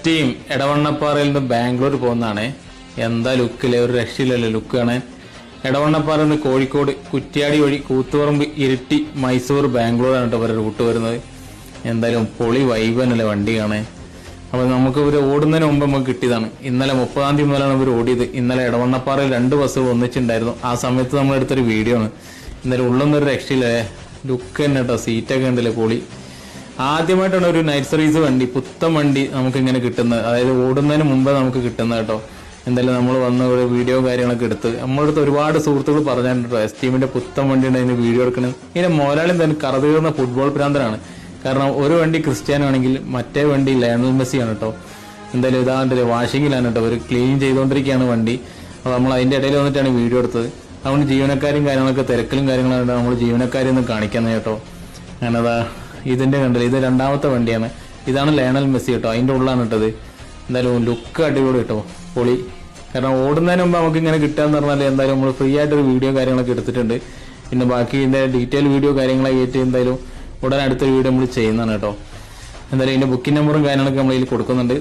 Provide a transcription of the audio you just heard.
Esteem എടവണ്ണപ്പാറയിൽ നിന്ന് ബാംഗ്ലൂർ പോകുന്നതാണ്. എന്താ ലുക്കില്ലേ, ഒരു രക്ഷയില്ലല്ലോ ലുക്കാണ്. എടവണ്ണപ്പാറയിൽ നിന്ന് കോഴിക്കോട് കുറ്റ്യാടി വഴി കൂത്തുപറമ്പ് ഇരിട്ടി മൈസൂർ ബാംഗ്ലൂരാണ് കേട്ടോ ഇവരുടെ റൂട്ട് വരുന്നത്. എന്തായാലും പൊളി വൈബനല്ലേ വണ്ടി കാണാൻ. അപ്പൊ നമുക്ക് ഇവർ ഓടുന്നതിന് മുമ്പ് നമുക്ക് കിട്ടിയതാണ്. ഇന്നലെ 30-ാം തീയതി മുതലാണ് ഇവർ ഓടിയത്. ഇന്നലെ എടവണ്ണപ്പാറയിൽ 2 ബസ്സുകൾ ഒന്നിച്ചുണ്ടായിരുന്നു. ആ സമയത്ത് നമ്മൾ എടുത്തൊരു വീഡിയോ ആണ്. ഇന്നലെ ഉള്ളൊന്നൊരു രക്ഷയില്ലേ, ലുക്ക് തന്നെ കേട്ടോ, സീറ്റൊക്കെ ഉണ്ടല്ലേ പൊളി. ആദ്യമായിട്ടാണ് ഒരു നൈറ്റ് സർവീസ് വണ്ടി, പുത്തൻ വണ്ടി നമുക്ക് ഇങ്ങനെ കിട്ടുന്നത്, അതായത് ഓടുന്നതിന് മുമ്പേ നമുക്ക് കിട്ടുന്നത് കേട്ടോ. എന്തായാലും നമ്മൾ വന്ന ഒരു വീഡിയോ കാര്യങ്ങളൊക്കെ എടുത്ത് നമ്മളടുത്ത് ഒരുപാട് സുഹൃത്തുക്കൾ പറഞ്ഞിട്ടുണ്ടോ എസ്റ്റീമിന്റെ പുത്തൻ വണ്ടിയുടെ അതിന് വീഡിയോ എടുക്കണം. ഇതിന്റെ മോലാളി തന്നെ കറതീർന്ന ഫുട്ബോൾ ഭ്രാന്തനാണ്. കാരണം ഒരു വണ്ടി ക്രിസ്ത്യാനോ ആണെങ്കിൽ മറ്റേ വണ്ടി ലയണൽ മെസ്സിയാണ് കേട്ടോ. എന്തായാലും ഇതാണ്ടല്ലേ വാഷിങ്ങിലാണ് കേട്ടോ, ഒരു ക്ലീൻ ചെയ്തുകൊണ്ടിരിക്കുകയാണ് വണ്ടി. അപ്പോൾ നമ്മൾ അതിന്റെ ഇടയിൽ വന്നിട്ടാണ് വീഡിയോ എടുത്തത്. അതുകൊണ്ട് ജീവനക്കാരും കാര്യങ്ങളൊക്കെ തിരക്കിലും കാര്യങ്ങളാണ് നമ്മൾ ജീവനക്കാരെ ഒന്ന് കാണിക്കുന്നത് കേട്ടോ. ഞാനതാ ഇതിന്റെ കണ്ടില്ല, ഇത് 2ാമത്തെ വണ്ടിയാണ്. ഇതാണ് ലയണൽ മെസ്സി കേട്ടോ, അതിന്റെ ഉള്ളാണ് ഇട്ടത്. എന്തായാലും ലുക്ക് അടിപൊളി കേട്ടോ, പൊളി. കാരണം ഓടുന്നതിന് മുമ്പ് നമുക്ക് ഇങ്ങനെ കിട്ടാന്ന് പറഞ്ഞാൽ എന്തായാലും നമ്മൾ ഫ്രീ ആയിട്ടൊരു വീഡിയോ കാര്യങ്ങളൊക്കെ എടുത്തിട്ടുണ്ട്. പിന്നെ ബാക്കി ഇതിന്റെ ഡീറ്റെയിൽ വീഡിയോ കാര്യങ്ങളൊക്കെ ആയിട്ട് എന്തായാലും ഉടനെ അടുത്തൊരു വീഡിയോ നമ്മൾ ചെയ്യുന്നതാണ് കേട്ടോ. എന്തായാലും ഇതിന്റെ ബുക്കിംഗ് നമ്പറും കാര്യങ്ങളൊക്കെ നമ്മൾ ഇതിൽ കൊടുക്കുന്നുണ്ട്.